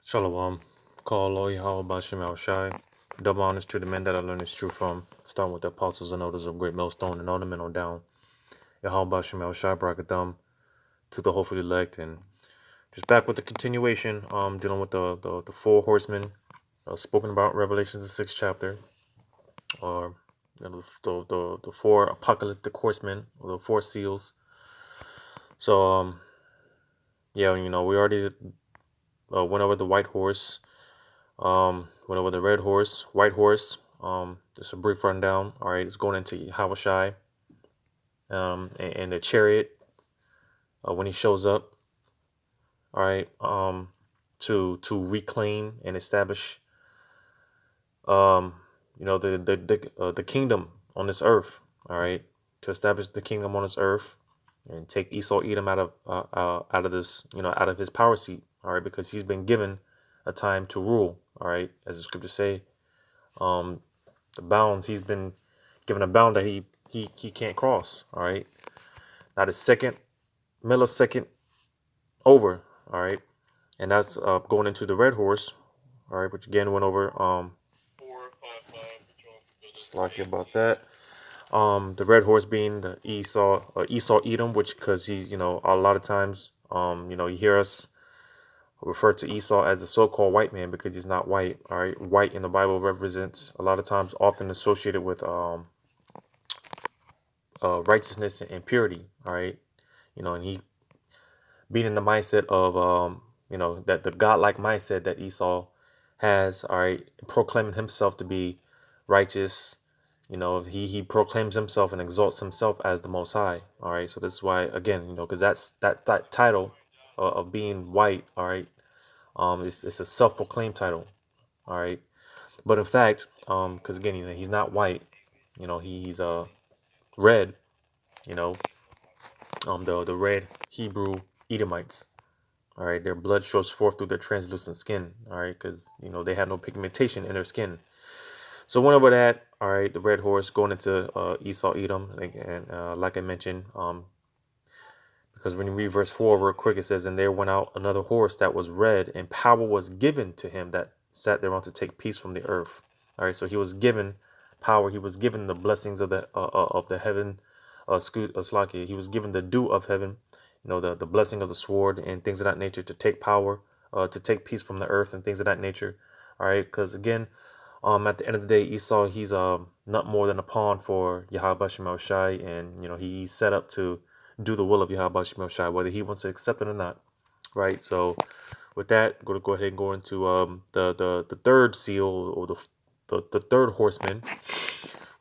Shalom. Call Lord Yahweh Bashem Al Shai. Double honors to the men that I learned this truth from, starting with the apostles and elders of Great Millstone and all the men on down. Yahweh Bashem Al Shai Brakatham to the hopefully elect. And just back with the continuation, dealing with the four horsemen spoken about in Revelations, the sixth chapter, or the four apocalyptic horsemen, or the four seals. So, yeah, we already went over the white horse. Went over the red horse, white horse. Just a brief rundown. All right, it's going into Havashai, and the chariot when he shows up. All right, to reclaim and establish, um, the kingdom on this earth. All right, to establish the kingdom on this earth and take Esau Edom out of this, out of his power seat. All right, because he's been given a time to rule. All right, as the scriptures say. Um, the bounds he's been given a bound that he can't cross. All right, not a second millisecond over. All right, and that's going into the red horse. All right, which again went over. Just like about that. The red horse being the Esau Edom, which because he's a lot of times you hear us refer to Esau as the so-called white man because he's not white. All right, white in the Bible represents a lot of times often associated with righteousness and purity. All right, and he being in the mindset of that the godlike mindset that Esau has. All right, proclaiming himself to be righteous. He proclaims himself and exalts himself as the Most High. All right, so this is why again, because that's that title of being white. All right, it's a self-proclaimed title. All right, but in fact, because again, he's not white. He's red. You know, the red Hebrew Edomites. All right, their blood shows forth through their translucent skin. All right, because they have no pigmentation in their skin. So went over that. All right, the red horse going into Esau Edom, and like I mentioned, because when you read verse 4 real quick, it says, "And there went out another horse that was red, and power was given to him that sat thereon to take peace from the earth." All right, so he was given power. He was given the blessings of the heaven, Slakia. He was given the dew of heaven, the blessing of the sword and things of that nature to take power, to take peace from the earth and things of that nature. All right, because again, at the end of the day, Esau, he's not more than a pawn for Yahweh Shemel Shai, and he's set up to do the will of Yahweh Shemel Shai, whether he wants to accept it or not. Right. So with that, I'm going to go ahead and go into the third seal, or the third horseman,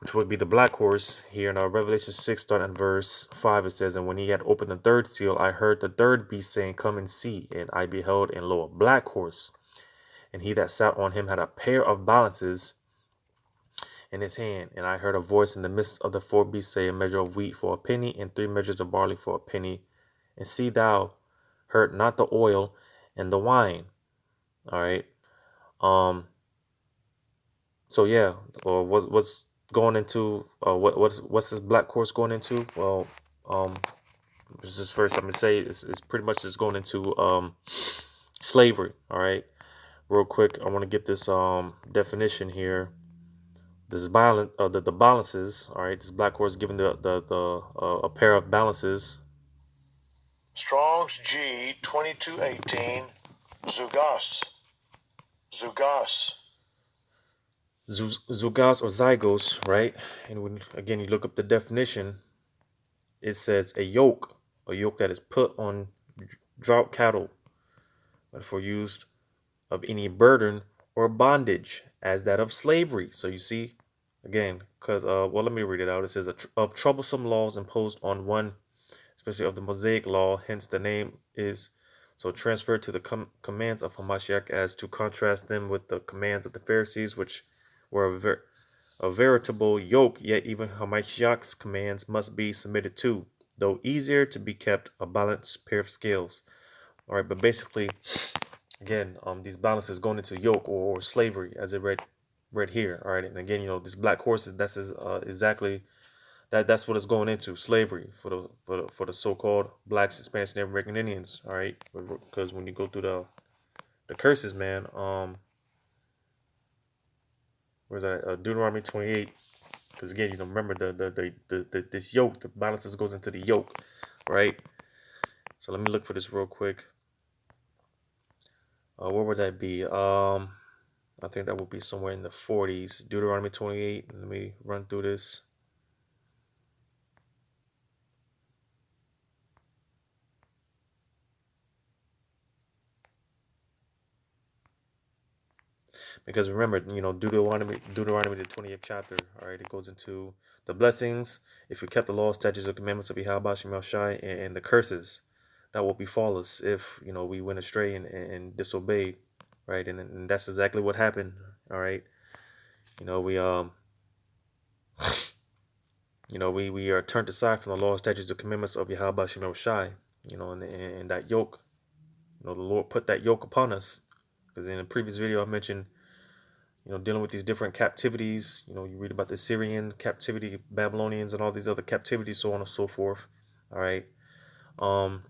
which would be the black horse. Here in Revelation 6, starting at verse 5, it says, "And when he had opened the third seal, I heard the third beast saying, Come and see. And I beheld, and lo, a black horse. And he that sat on him had a pair of balances in his hand. And I heard a voice in the midst of the four beasts say, A measure of wheat for a penny, and 3 measures of barley for a penny. And see thou hurt not the oil and the wine." All right. Um. So yeah. Or what's going into? What's this black horse going into? Well, um, just first I'm gonna say it's pretty much just going into slavery. All right. Real quick, I want to get this definition here. This balance, the balances. All right, this black horse given the a pair of balances. Strong's G 2218 Zugas. Zugas. Zugas or zygos, right? And when again you look up the definition, it says a yoke that is put on draught cattle, but for use of any burden or bondage, as that of slavery. So you see, again, because well, let me read it out. It says of troublesome laws imposed on one, especially of the Mosaic law. Hence, the name is so transferred to the commands of Hamashiach, as to contrast them with the commands of the Pharisees, which were a veritable yoke. Yet even Hamashiach's commands must be submitted to, though easier to be kept, a balanced pair of scales. All right, but basically, again, these balances going into yoke or slavery, as it read here. All right, and again, this black horse, that's exactly that's what it's going into, slavery for the so-called blacks, Hispanics, and American Indians. All right, because when you go through the curses, man. Where's that? Deuteronomy 28. Because again, remember the this yoke, the balances goes into the yoke, right? So let me look for this real quick. Where would that be? I think that would be somewhere in the 40s. Deuteronomy 28. Let me run through this. Because remember, Deuteronomy the 20th chapter, all right, it goes into the blessings, if you kept the law, statutes, and commandments of Yahweh Shemel Shai, and the curses that will befall us if, we went astray and disobeyed, right? And that's exactly what happened, all right? We we are turned aside from the law, statutes, and commandments of Yahweh Shemel Shai, and that yoke, the Lord put that yoke upon us. Because in a previous video I mentioned, dealing with these different captivities. You read about the Syrian captivity, Babylonians, and all these other captivities, so on and so forth. All right. Um,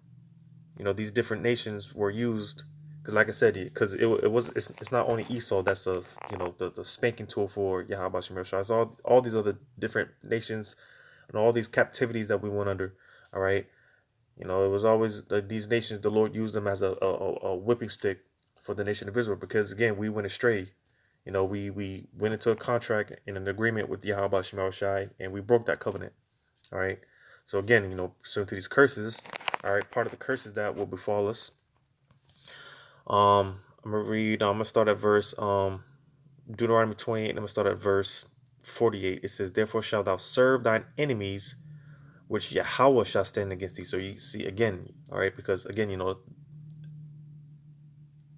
these different nations were used because, like I said, because it's not only Esau that's the spanking tool for Yahweh Shemir Shah. It's all these other different nations and all these captivities that we went under. All right. It was always these nations. The Lord used them as a whipping stick for the nation of Israel because again we went astray. We went into a contract in an agreement with Yahweh Shemel Shai, and we broke that covenant. All right. So again, pursuant to these curses, all right, part of the curses that will befall us. I'm gonna read. I'm gonna start at verse Deuteronomy 28. I'm gonna start at verse 48. It says, "Therefore shalt thou serve thine enemies, which Yahweh shall stand against thee." So you see again, all right, because again,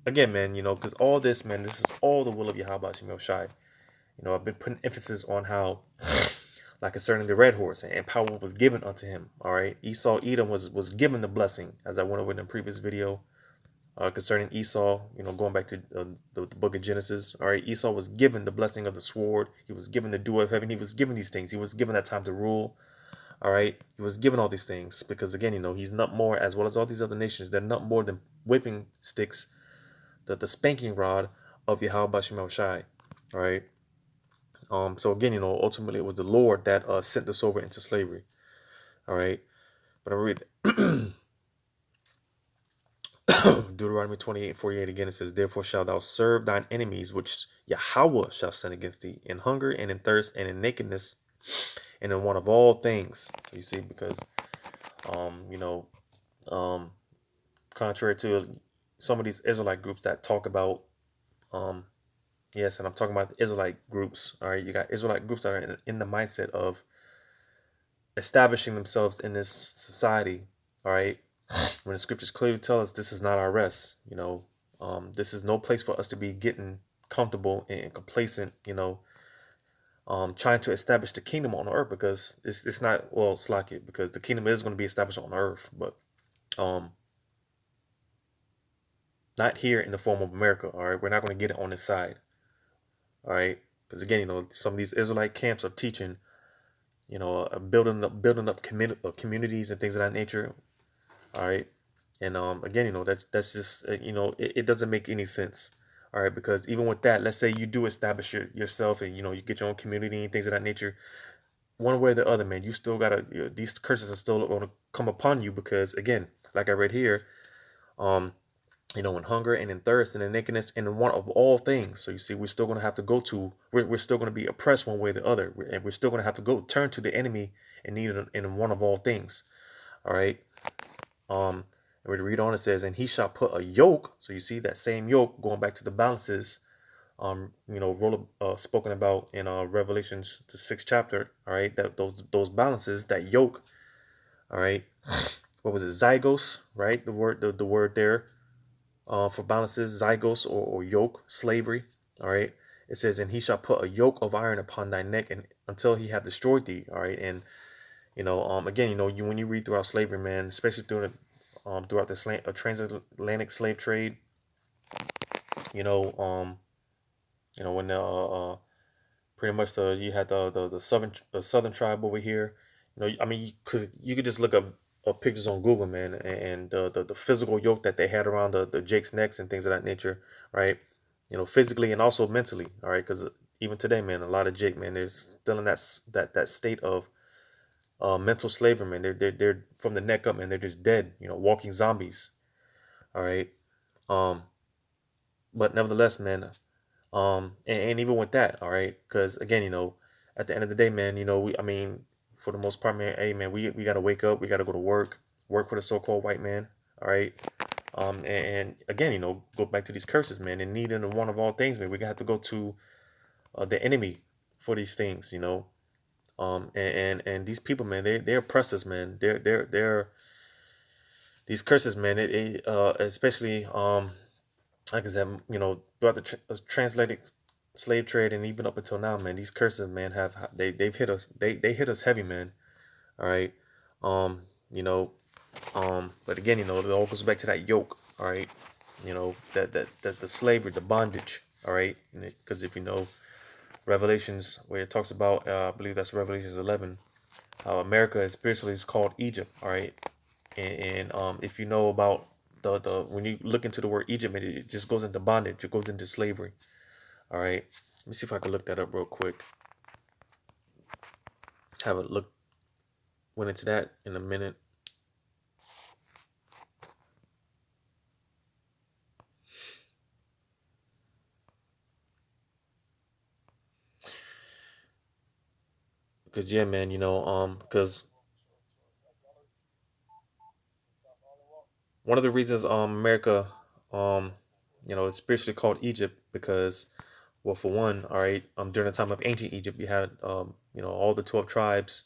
again, man, because all this, man, this is all the will of Yahweh Shemel Shai. I've been putting emphasis on how, like concerning the red horse, and power was given unto him. All right, Esau, Edom was given the blessing, as I went over in the previous video concerning Esau. Going back to the book of Genesis. All right, Esau was given the blessing of the sword. He was given the dew of heaven. He was given these things. He was given that time to rule. All right, he was given all these things because again, he's not more, as well as all these other nations. They're not more than whipping sticks, the spanking rod of Yahweh Shemel Shai. All right. So again, ultimately it was the Lord that sent us over into slavery. All right. But I read Deuteronomy 28:48 again. It says, "Therefore shalt thou serve thine enemies, which Yahweh shall send against thee, in hunger and in thirst and in nakedness and in want of all things." So you see, because contrary to some of these Israelite groups that talk about yes, and I'm talking about the Israelite groups. All right, you got Israelite groups that are in the mindset of establishing themselves in this society. All right, when the scriptures clearly tell us this is not our rest. This is no place for us to be getting comfortable and complacent. Trying to establish the kingdom on earth, because it's not, well, it's like it, because the kingdom is going to be established on earth, but not here in the form of America. All right, we're not going to get it on this side. All right, because again, some of these Israelite camps are teaching, building up communities and things of that nature. All right, and again, that's just it doesn't make any sense. All right, because even with that, let's say you do establish yourself, and you get your own community and things of that nature. One way or the other, man, you still gotta, these curses are still going to come upon you, because again, like I read here, um, in hunger and in thirst and in nakedness and in want of all things. So you see, we're still going to have to go to, we're still going to be oppressed one way or the other, and we're still going to have to go turn to the enemy in need and in want of all things. All right. And we read on, it says, "And he shall put a yoke." So you see that same yoke, going back to the balances, spoken about in Revelations, the 6th chapter. All right, that those balances, that yoke. All right, what was it? Zygos, right? The word there for balances, zygos, or yoke, slavery. All right, it says, "And he shall put a yoke of iron upon thy neck, and until he have destroyed thee." All right, and again, when you read throughout slavery, man, especially throughout the transatlantic slave trade, when pretty much you had the southern tribe over here. I mean, because you could just look up pictures on Google, man, and the physical yoke that they had around the Jake's necks and things of that nature, right? Physically and also mentally, all right? Because even today, man, a lot of Jake, man, they're still in that state of mental slavery, man. They're from the neck up, man. They're just dead, walking zombies, all right? Um, but nevertheless, man, and even with that, all right, because again, at the end of the day, man, I mean, for the most part, man, hey, man, we got to wake up, we got to go to work for the so-called white man, all right. And again, go back to these curses, man, and need and one of all things, man. We got to go to the enemy for these things, and these people, man, they oppress us, man. They're these curses, man. Especially like I said, throughout the translated slave trade and even up until now, man, these curses, man, they've hit us. They hit us heavy, man. All right. Um, you know, but again, it all goes back to that yoke. All right. That the slavery, the bondage. All right. Because if Revelations, where it talks about, I believe that's Revelations 11, how America is spiritually is called Egypt. All right. And if you know about the when you look into the word Egypt, it just goes into bondage. It goes into slavery. All right. Let me see if I can look that up real quick. Have a look. Went into that in a minute. Because yeah, man, because one of the reasons America um is spiritually called Egypt because, well, for one, all right, during the time of ancient Egypt, you had all the 12 tribes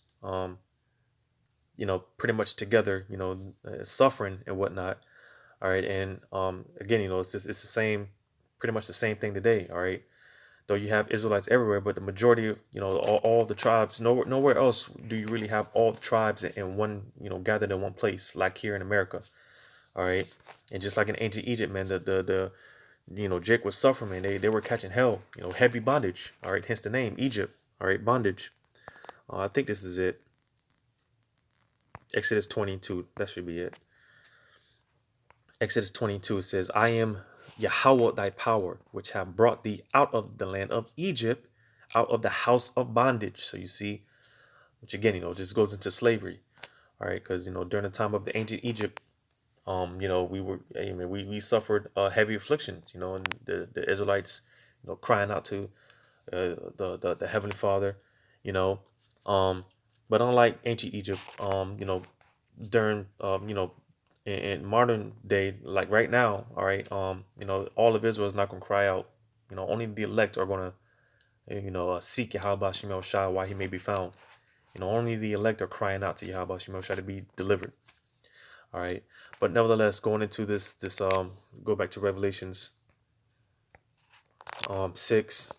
pretty much together, suffering and whatnot. All right, and again, it's the same, pretty much the same thing today. All right, though you have Israelites everywhere, but the majority of all the tribes, nowhere else do you really have all the tribes in one, gathered in one place like here in America. All right, and just like in ancient Egypt, man, the Jake was suffering, man. They were catching hell, heavy bondage. All right, hence the name Egypt. All right, bondage. I think this is it. Exodus 22. That should be it. Exodus 22, it says, I am Yahweh thy power, which have brought thee out of the land of Egypt, out of the house of bondage. So you see, which again, just goes into slavery. All right, because during the time of the ancient Egypt, we were, I mean, we suffered heavy afflictions, and the Israelites, crying out to the Heavenly Father, you know. But unlike ancient Egypt, during in modern day, like right now, all right, all of Israel is not gonna cry out. Only the elect are gonna seek Yahweh Shemel Shai while he may be found. Only the elect are crying out to Yahweh Shemel Shai to be delivered. All right, but nevertheless, going into this go back to Revelations 6,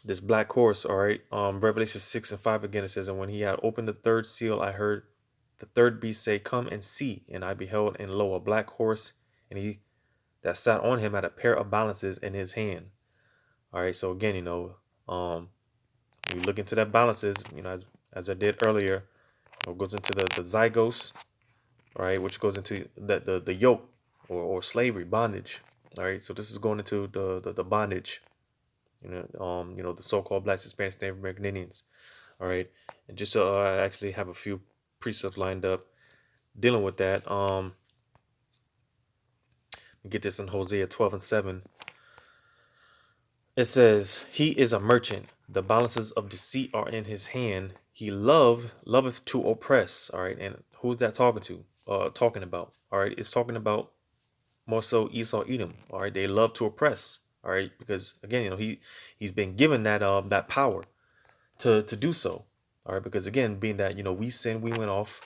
this black horse. All right, Revelation 6:5 again, it says, and when he had opened the third seal, I heard the third beast say, come and see. And I beheld, and lo, a black horse, and he that sat on him had a pair of balances in his hand. All right, so again, we look into that balances, as I did earlier, it goes into the zygos, all right, which goes into the yoke or slavery, bondage. All right, so this is going into the bondage, the so-called Blacks, Hispanics, Native American Indians. All right, and just so I actually have a few precepts lined up dealing with that. Get this in Hosea 12:7. It says, he is a merchant. The balances of deceit are in his hand. He loveth to oppress. All right. And who's that talking to? Talking about. All right. It's talking about more so Esau, Edom. All right. They love to oppress. All right. Because again, he's been given that power to do so. All right. Because again, being that, we sinned, we went off.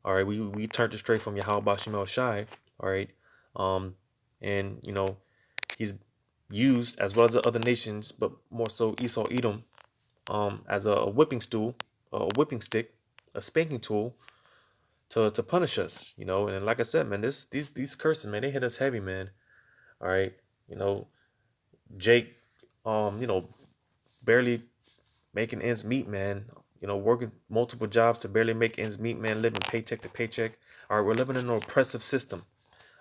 All right. We turned astray from Yahweh Shemel Shai. All right. And he's used, as well as the other nations, but more so Esau, Edom, as a whipping stool, a whipping stick, a spanking tool to punish us. And like I said, man, these curses, man, they hit us heavy, man. All right, Jake, barely making ends meet, man. working multiple jobs to barely make ends meet, man, living paycheck to paycheck. All right, we're living in an oppressive system.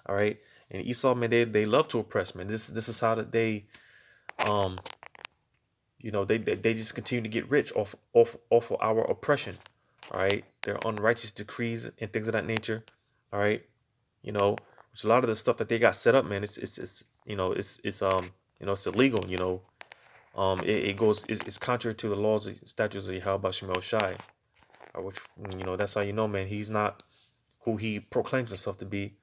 All right, and Esau, man, they love to oppress, man. This is how that they um they just continue to get rich off of our oppression. All right, their unrighteous decrees and things of that nature. All right, which a lot of the stuff that they got set up, man, it's illegal. It goes it's contrary to the laws and statutes of Yahweh Shemel Shai, which that's how man, he's not who he proclaims himself to be,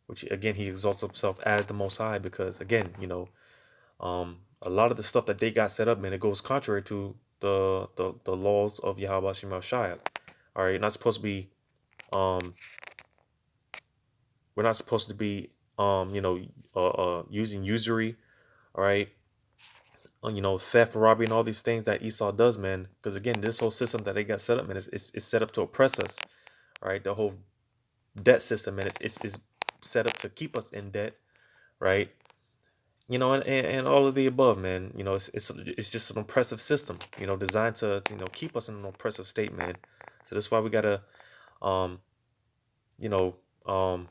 which again he exalts himself as the Most High, because again, a lot of the stuff that they got set up, man, it goes contrary to the laws of Yahweh Shemel Shai. All right, not supposed to be um we're not supposed to be using usury, all right, theft, robbery, and all these things that Esau does, man. Because again, this whole system that they got set up, man, is set up to oppress us. All right, the whole debt system, man, is set up to keep us in debt, right? And all of the above, man. It's just an oppressive system, designed to keep us in an oppressive state, man. So that's why we gotta um you know um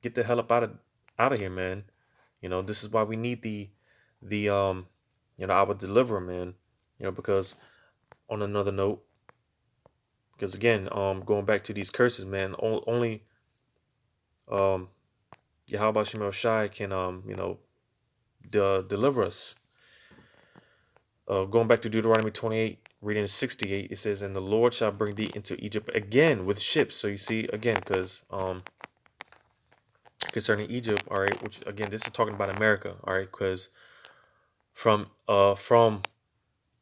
get the hell up out of here, man. This is why we need the our deliverer, man. Because on another note, because again, going back to these curses, man, only um Yahweh Shemel Shai can deliver us. Going back to Deuteronomy 28, reading 68, it says, "And the Lord shall bring thee into Egypt again with ships." So you see, again, because concerning Egypt, all right, which again, this is talking about America, all right, because from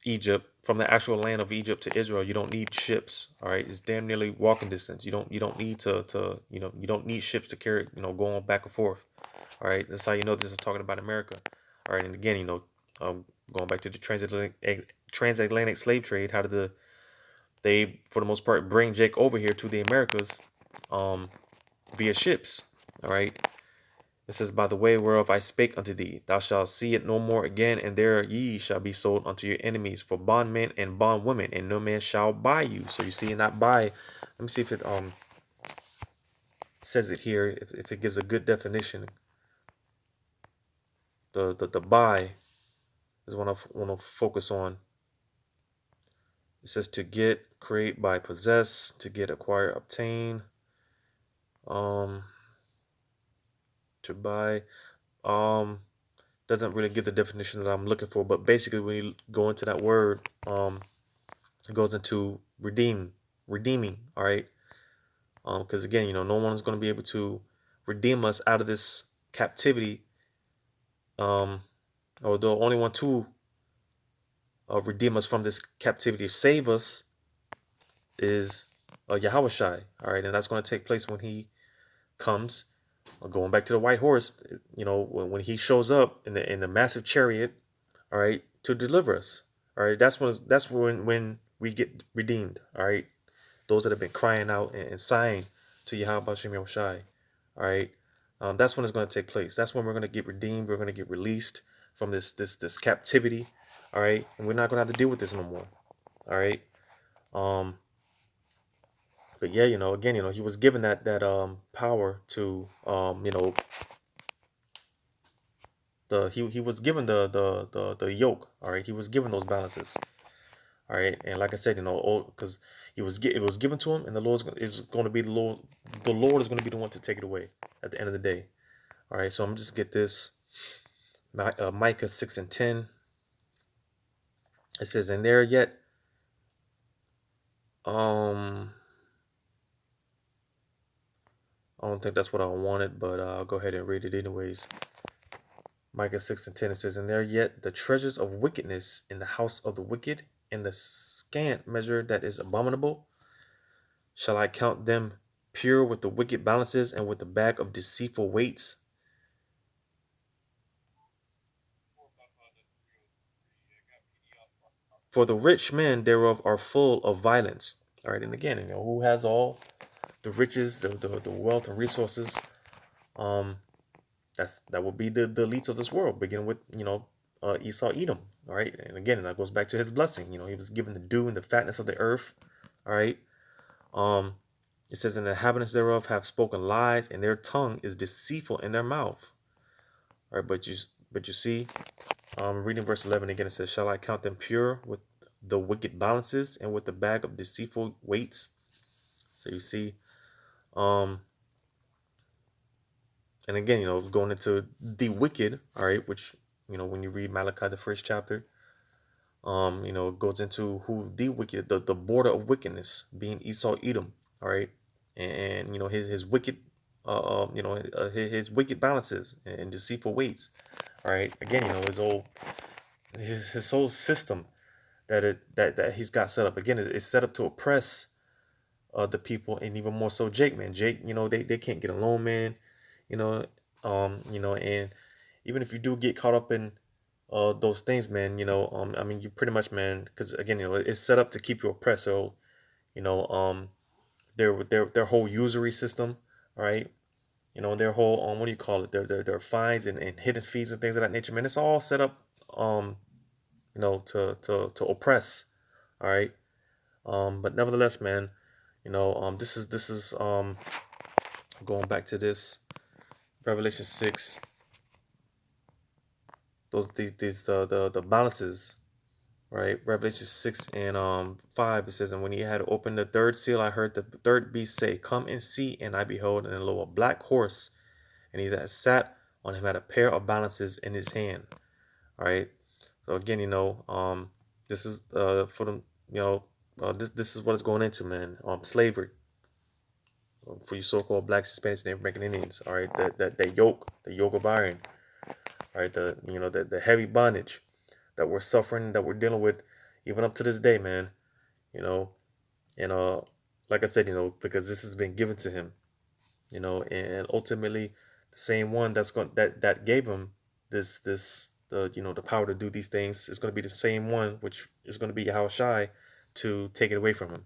Egypt, from the actual land of Egypt to Israel, you don't need ships. All right, it's damn nearly walking distance. You don't need to you don't need ships to carry going back and forth. All right, that's how this is talking about America. All right, and again, going back to the transatlantic slave trade, how did they for the most part bring Jake over here to the Americas, um, via ships. All right, it says, "By the way whereof I spake unto thee, thou shalt see it no more again, and there ye shall be sold unto your enemies for bondmen and bondwomen, and no man shall buy you." So you see, not buy. Let me see if it says it here, if it gives a good definition. The buy is what I want to focus on. It says to get, create, buy, possess, to get, acquire, obtain, um, to buy. Doesn't really give the definition that I'm looking for, but basically when you go into that word, it goes into redeeming. All right, because again, no one's going to be able to redeem us out of this captivity, or the only one to redeem us from this captivity, save us, is Yahweh Shai. All right, and that's going to take place when he comes. Going back to the white horse, when he shows up in the massive chariot, all right, to deliver us. All right, that's when we get redeemed. All right, those that have been crying out and sighing to Yahweh Shem Shai. All right, that's when it's going to take place. That's when we're going to get redeemed. We're going to get released from this captivity. All right, and we're not going to have to deal with this no more. All right, um, but yeah, again, he was given that power to he was given the yoke. All right, he was given those balances. All right, and like I said, because it was given to him, and the Lord is going to be the Lord. The Lord is going to be the one to take it away at the end of the day. All right, so I'm just get this. Micah 6:10. It says, "And there yet, I don't think that's what I wanted, but I'll go ahead and read it anyways." Micah 6:10. It says, "And there yet the treasures of wickedness in the house of the wicked, and the scant measure that is abominable. Shall I count them pure with the wicked balances and with the bag of deceitful weights? For the rich men thereof are full of violence." All right, and again, who has all the riches, the wealth and resources? That will be the elites of this world, beginning with Esau Edom. All right, and again, that goes back to his blessing. He was given the dew and the fatness of the earth. All right. Um, it says, "And the inhabitants thereof have spoken lies, and their tongue is deceitful in their mouth." All right, but you see, reading verse 11 again, it says, "Shall I count them pure with the wicked balances and with the bag of deceitful weights?" So you see, um, and again, going into the wicked, all right, which, when you read Malachi, the first chapter, it goes into who the wicked, the border of wickedness being Esau, Edom, all right, and his wicked, his wicked balances and deceitful weights, all right. Again, his whole system that he's got set up again is set up to oppress the people, and even more so Jake, man. Jake, they can't get along, man. You know, and even if you do get caught up in those things, man, I mean, you pretty much, man, because again, it's set up to keep you oppressed. So, you know, um, their whole usury system, all right, their whole what do you call it? Their fines and hidden fees and things of that nature, man. It's all set up, to oppress, all right. But nevertheless, man, this is going back to this Revelation 6. These the balances, right? Revelation 6 and 5, it says, "And when he had opened the third seal, I heard the third beast say, Come and see. And I beheld, and lo, a black horse, and he that sat on him had a pair of balances in his hand." All right. So again, this is for them, this is what it's going into, man. Slavery, for you so-called blacks, Hispanics, and American Indians. All right, that yoke of iron. All right, the heavy bondage that we're suffering, that we're dealing with, even up to this day, man. You know, and like I said, because this has been given to him, and ultimately, the same one that gave him the power to do these things is going to be the same one which is going to be how shy to take it away from him.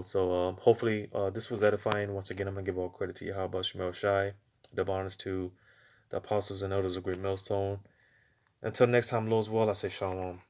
So hopefully this was edifying. Once again, I'm gonna give all credit to Yahweh Shemel Shai, the honors to the apostles and elders of Great Millstone. Until next time, Lord's will, I say shalom.